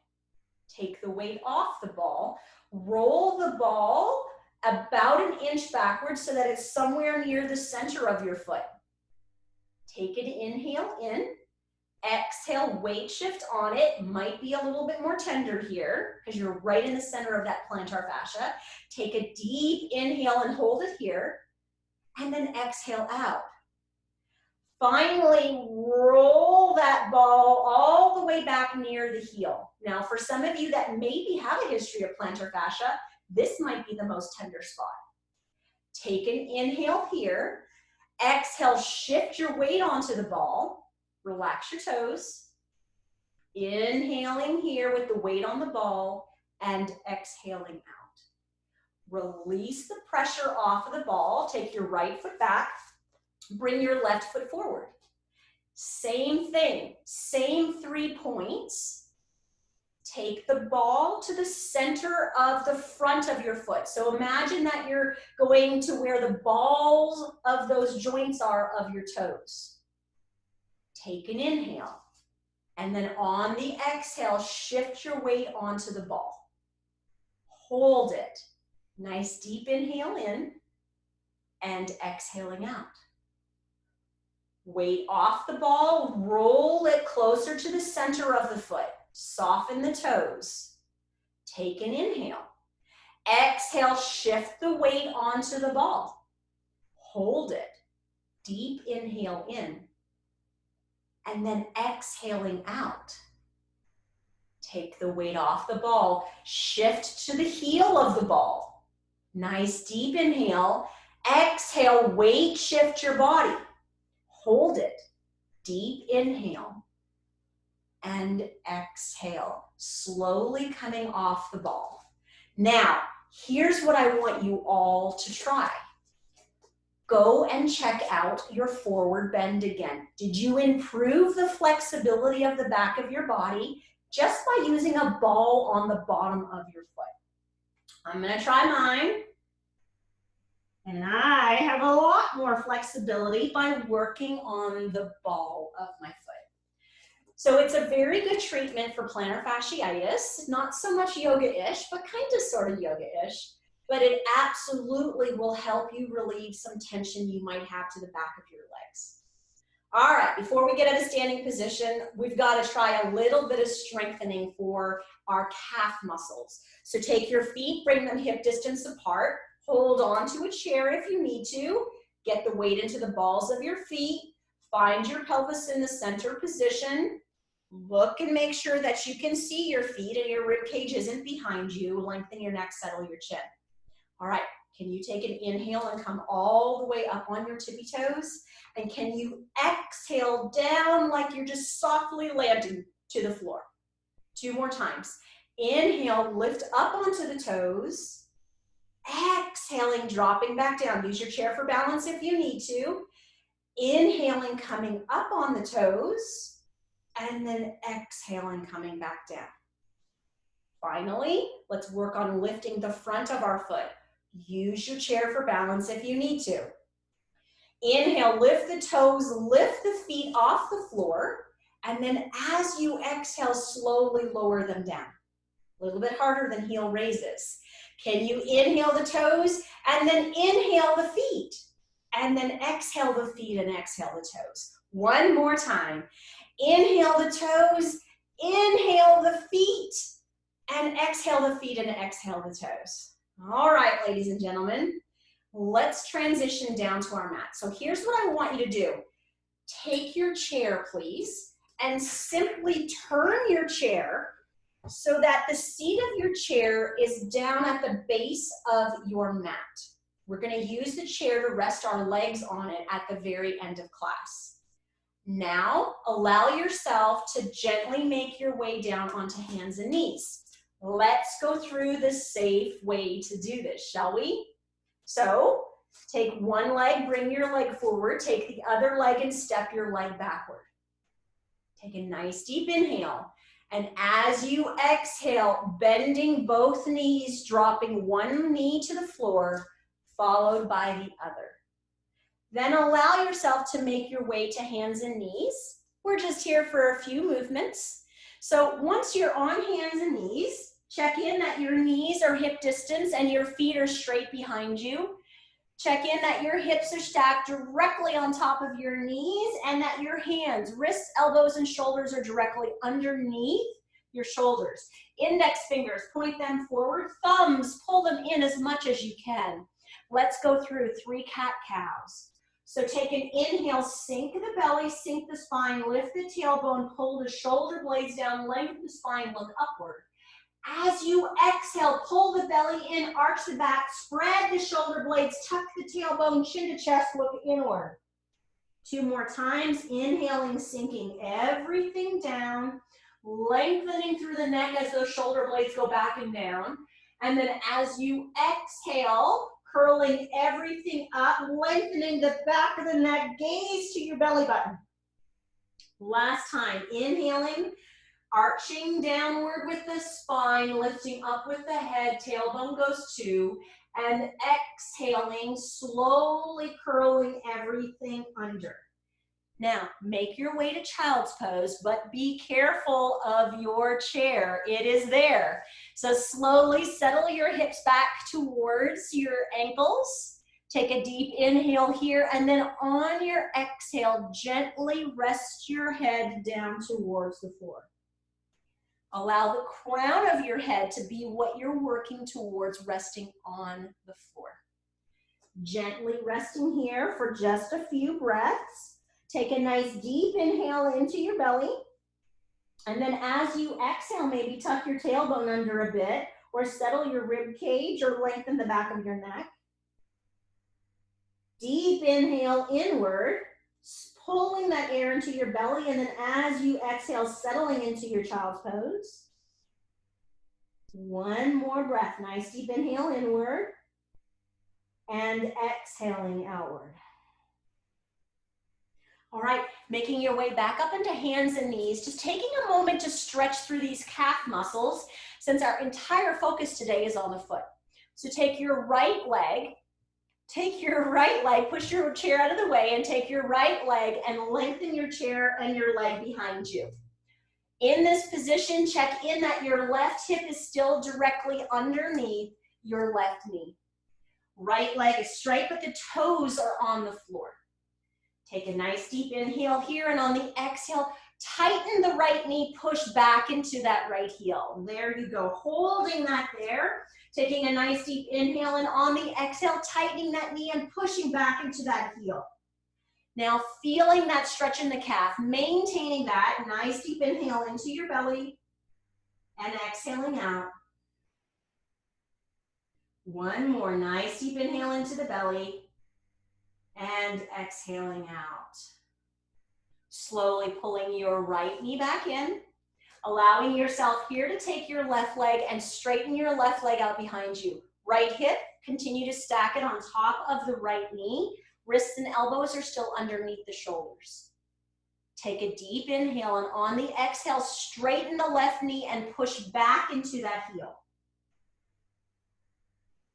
Take the weight off the ball. Roll the ball about an inch backwards so that it's somewhere near the center of your foot. Take an inhale in. Exhale, weight shift on it. Might be a little bit more tender here because you're right in the center of that plantar fascia. Take a deep inhale and hold it here, and then exhale out. Finally, roll that ball all the way back near the heel. Now, for some of you that maybe have a history of plantar fascia, this might be the most tender spot. Take an inhale here. Exhale, shift your weight onto the ball. Relax your toes. Inhaling here with the weight on the ball and exhaling out. Release the pressure off of the ball. Take your right foot back. Bring your left foot forward. Same thing, same 3 points. Take the ball to the center of the front of your foot. So imagine that you're going to where the balls of those joints are of your toes. Take an inhale, and then on the exhale, shift your weight onto the ball. Hold it. Nice deep inhale in and exhaling out. Weight off the ball, roll it closer to the center of the foot. Soften the toes. Take an inhale. Exhale, shift the weight onto the ball. Hold it. Deep inhale in. And then exhaling out. Take the weight off the ball. Shift to the heel of the ball. Nice deep inhale. Exhale, weight shift your body. Hold it. Deep inhale. And exhale. Slowly coming off the ball. Now, here's what I want you all to try. Go and check out your forward bend again. Did you improve the flexibility of the back of your body just by using a ball on the bottom of your foot? I'm gonna try mine. And I have a lot more flexibility by working on the ball of my foot. So it's a very good treatment for plantar fasciitis. Not so much yoga-ish, but kind of sort of yoga-ish. But it absolutely will help you relieve some tension you might have to the back of your legs. All right, before we get at a standing position, we've got to try a little bit of strengthening for our calf muscles. So take your feet, bring them hip distance apart, hold on to a chair if you need to, get the weight into the balls of your feet, find your pelvis in the center position, look and make sure that you can see your feet and your rib cage isn't behind you, lengthen your neck, settle your chin. All right, Can you take an inhale and come all the way up on your tippy toes? And can you exhale down like you're just softly landing to the floor? 2 more times. Inhale, lift up onto the toes. Exhaling, dropping back down. Use your chair for balance if you need to. Inhaling, coming up on the toes. And then exhaling, coming back down. Finally, let's work on lifting the front of our foot. Use your chair for balance if you need to. Inhale, lift the toes, lift the feet off the floor, and then as you exhale, slowly lower them down. A little bit harder than heel raises. Can you inhale the toes and then inhale the feet? And then exhale the feet and exhale the toes. One more time. Inhale the toes, inhale the feet, and exhale the feet and exhale the toes. All right, ladies and gentlemen, let's transition down to our mat. So here's what I want you to do. Take your chair, please, and simply turn your chair so that the seat of your chair is down at the base of your mat. We're going to use the chair to rest our legs on it at the very end of class. Now, allow yourself to gently make your way down onto hands and knees. Let's go through the safe way to do this, shall we? So, take one leg, bring your leg forward, take the other leg and step your leg backward. Take a nice deep inhale, and as you exhale, bending both knees, dropping one knee to the floor, followed by the other. Then allow yourself to make your way to hands and knees. We're just here for a few movements. So once you're on hands and knees, check in that your knees are hip distance and your feet are straight behind you. Check in that your hips are stacked directly on top of your knees and that your hands, wrists, elbows, and shoulders are directly underneath your shoulders. Index fingers, point them forward. Thumbs, pull them in as much as you can. Let's go through 3 cat-cows. So take an inhale, sink the belly, sink the spine, lift the tailbone, pull the shoulder blades down, lengthen the spine, look upward. As you exhale, pull the belly in, arch the back, spread the shoulder blades, tuck the tailbone, chin to chest, look inward. 2 more times, inhaling, sinking everything down, lengthening through the neck as those shoulder blades go back and down. And then as you exhale, curling everything up, lengthening the back of the neck, gaze to your belly button. Last time, inhaling, arching downward with the spine, lifting up with the head, tailbone goes 2, and exhaling, slowly curling everything under. Now, make your way to child's pose, but be careful of your chair. It is there. So slowly settle your hips back towards your ankles. Take a deep inhale here, and then on your exhale, gently rest your head down towards the floor. Allow the crown of your head to be what you're working towards, resting on the floor. Gently resting here for just a few breaths. Take a nice deep inhale into your belly. And then as you exhale, maybe tuck your tailbone under a bit, or settle your rib cage, or lengthen the back of your neck. Deep inhale inward, pulling that air into your belly, and then as you exhale, settling into your child's pose. One more breath. Nice deep inhale inward, and exhaling outward. All right, making your way back up into hands and knees, just taking a moment to stretch through these calf muscles, since our entire focus today is on the foot. So take your right leg, push your chair out of the way, and take your right leg and lengthen your chair and your leg behind you. In this position, check in that your left hip is still directly underneath your left knee. Right leg is straight, but the toes are on the floor. Take a nice deep inhale here, and on the exhale, tighten the right knee, push back into that right heel. There you go, holding that there. Taking a nice deep inhale, and on the exhale, tightening that knee and pushing back into that heel. Now feeling that stretch in the calf, maintaining that nice deep inhale into your belly and exhaling out. One more nice deep inhale into the belly and exhaling out. Slowly pulling your right knee back in, allowing yourself here to take your left leg and straighten your left leg out behind you. Right hip, continue to stack it on top of the right knee. Wrists and elbows are still underneath the shoulders. Take a deep inhale, and on the exhale, straighten the left knee and push back into that heel.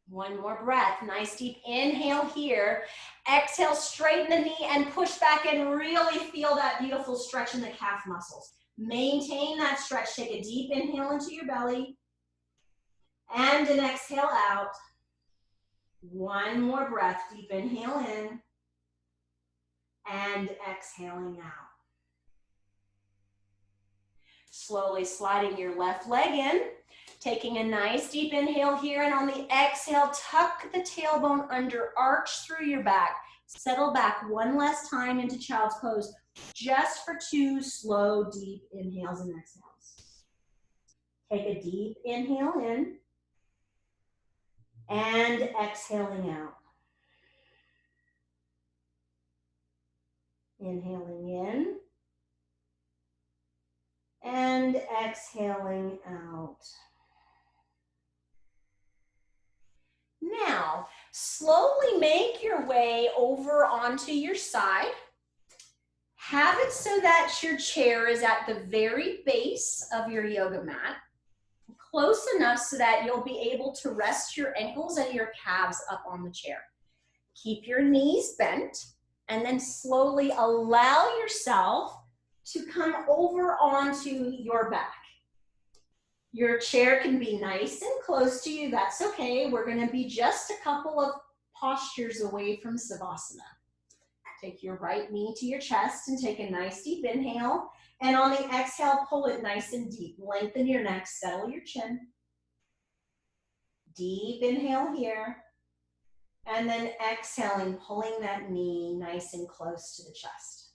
One more breath, nice deep inhale here. Exhale, straighten the knee and push back and really feel that beautiful stretch in the calf muscles. Maintain that stretch. Take a deep inhale into your belly and an exhale out. One more breath, deep inhale in and exhaling out. Slowly sliding your left leg in, taking a nice deep inhale here, and on the exhale, tuck the tailbone under, arch through your back. Settle back one last time into child's pose, just for 2 slow, deep inhales and exhales. Take a deep inhale in and exhaling out. Inhaling in and exhaling out. Now, slowly make your way over onto your side. Have it so that your chair is at the very base of your yoga mat, close enough so that you'll be able to rest your ankles and your calves up on the chair. Keep your knees bent, and then slowly allow yourself to come over onto your back. Your chair can be nice and close to you, that's okay. We're gonna be just a couple of postures away from Savasana. Take your right knee to your chest and take a nice deep inhale. And on the exhale, pull it nice and deep. Lengthen your neck, settle your chin. Deep inhale here. And then exhaling, pulling that knee nice and close to the chest.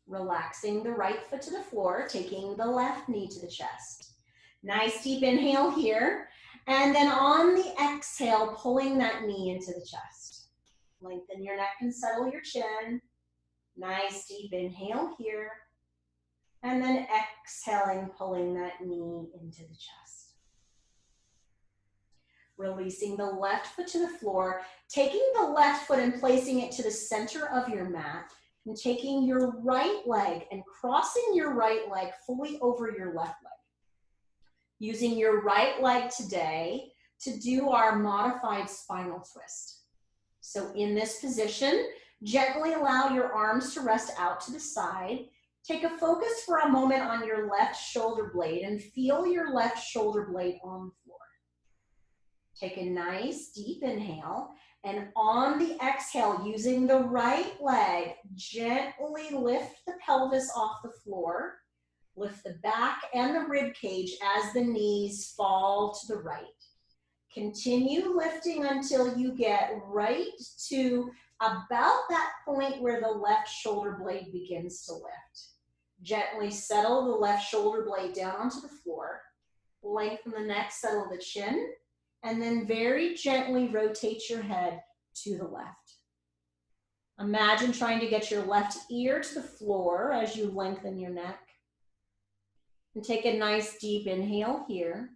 Relaxing the right foot to the floor, taking the left knee to the chest. Nice deep inhale here. And then on the exhale, pulling that knee into the chest. Lengthen your neck and settle your chin. Nice deep inhale here. And then exhaling, pulling that knee into the chest. Releasing the left foot to the floor, taking the left foot and placing it to the center of your mat, and taking your right leg and crossing your right leg fully over your left leg. Using your right leg today to do our modified spinal twist. So in this position, gently allow your arms to rest out to the side. Take a focus for a moment on your left shoulder blade and feel your left shoulder blade on the floor. Take a nice deep inhale, and on the exhale, using the right leg, gently lift the pelvis off the floor. Lift the back and the rib cage as the knees fall to the right. Continue lifting until you get right to about that point where the left shoulder blade begins to lift. Gently settle the left shoulder blade down onto the floor. Lengthen the neck, settle the chin, and then very gently rotate your head to the left. Imagine trying to get your left ear to the floor as you lengthen your neck. And take a nice deep inhale here.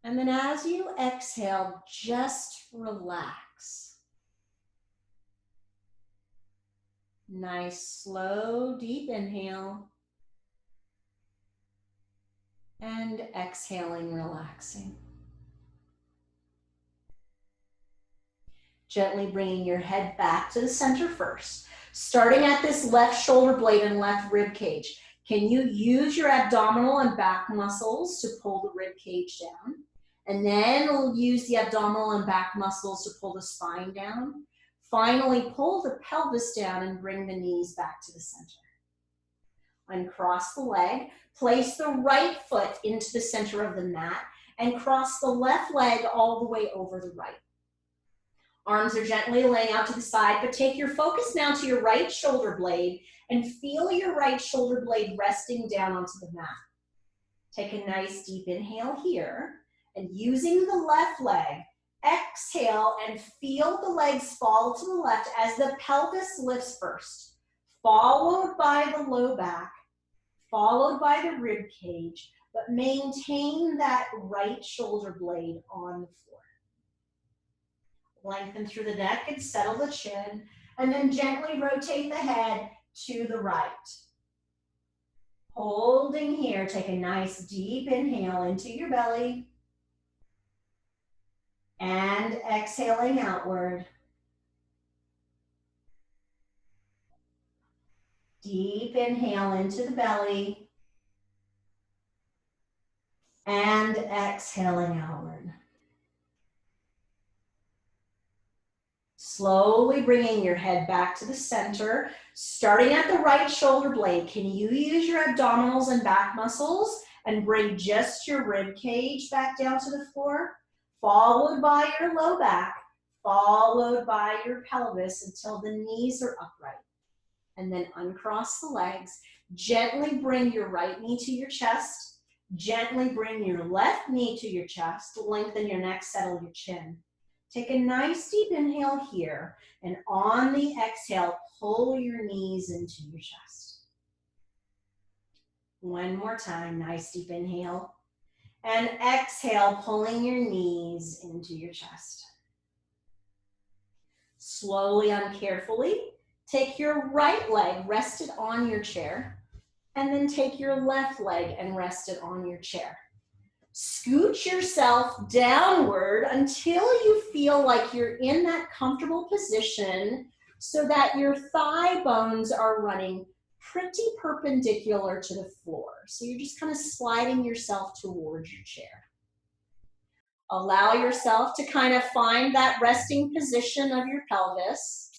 And then as you exhale, just relax. Nice, slow, deep inhale. And exhaling, relaxing. Gently bringing your head back to the center first. Starting at this left shoulder blade and left rib cage. Can you use your abdominal and back muscles to pull the rib cage down? And then we'll use the abdominal and back muscles to pull the spine down. Finally, pull the pelvis down and bring the knees back to the center. Uncross the leg, place the right foot into the center of the mat, and cross the left leg all the way over the right. Arms are gently laying out to the side, but take your focus now to your right shoulder blade and feel your right shoulder blade resting down onto the mat. Take a nice deep inhale here. And using the left leg, exhale and feel the legs fall to the left as the pelvis lifts first, followed by the low back, followed by the rib cage, but maintain that right shoulder blade on the floor. Lengthen through the neck and settle the chin, and then gently rotate the head to the right. Holding here, take a nice deep inhale into your belly, and exhaling outward. Deep inhale into the belly, and exhaling outward. Slowly bringing your head back to the center, starting at the right shoulder blade. Can you use your abdominals and back muscles and bring just your rib cage back down to the floor, followed by your low back, followed by your pelvis until the knees are upright. And then uncross the legs. Gently bring your right knee to your chest. Gently bring your left knee to your chest. Lengthen your neck, settle your chin. Take a nice deep inhale here, and on the exhale, pull your knees into your chest. One more time, nice deep inhale, and exhale, pulling your knees into your chest. Slowly and carefully, take your right leg, rest it on your chair, and then take your left leg and rest it on your chair. Scoot yourself downward until you feel like you're in that comfortable position so that your thigh bones are running pretty perpendicular to the floor. So you're just kind of sliding yourself towards your chair. Allow yourself to kind of find that resting position of your pelvis.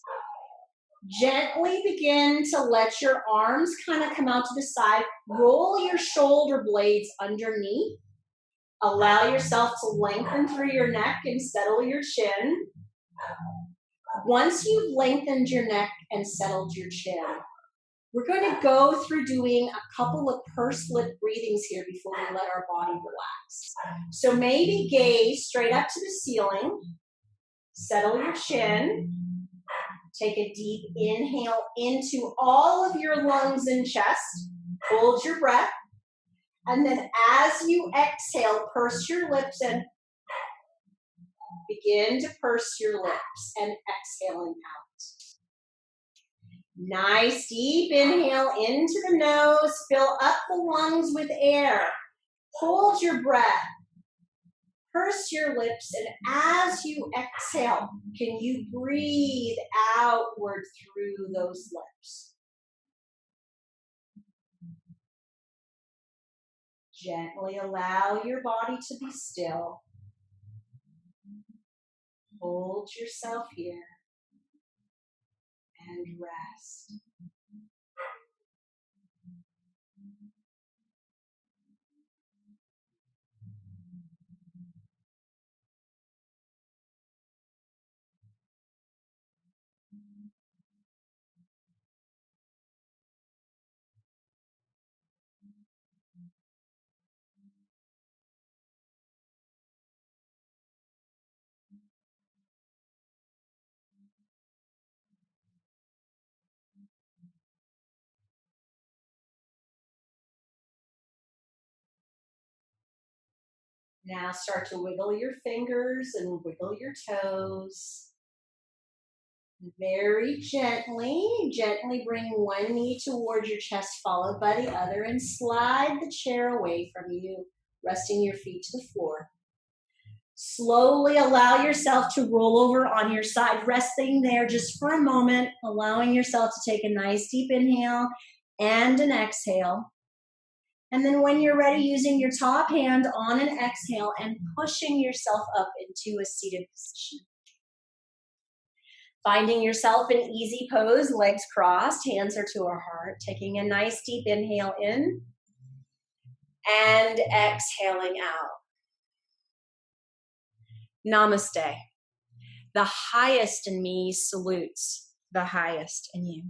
Gently begin to let your arms kind of come out to the side. Roll your shoulder blades underneath. Allow yourself to lengthen through your neck and settle your chin. Once you've lengthened your neck and settled your chin, we're going to go through doing a couple of pursed lip breathings here before we let our body relax. So maybe gaze straight up to the ceiling. Settle your chin. Take a deep inhale into all of your lungs and chest. Hold your breath. And then as you exhale, purse your lips and begin to purse your lips and exhaling out. Nice deep inhale into the nose. Fill up the lungs with air. Hold your breath. Purse your lips, and as you exhale, can you breathe outward through those lips? Gently allow your body to be still. Hold yourself here and rest. Now start to wiggle your fingers and wiggle your toes. Very gently bring one knee towards your chest, followed by the other, and slide the chair away from you, resting your feet to the floor. Slowly allow yourself to roll over on your side, resting there just for a moment, allowing yourself to take a nice deep inhale and an exhale. And then when you're ready, using your top hand on an exhale and pushing yourself up into a seated position. Finding yourself in easy pose, legs crossed, hands are to our heart. Taking a nice deep inhale in and exhaling out. Namaste. The highest in me salutes the highest in you.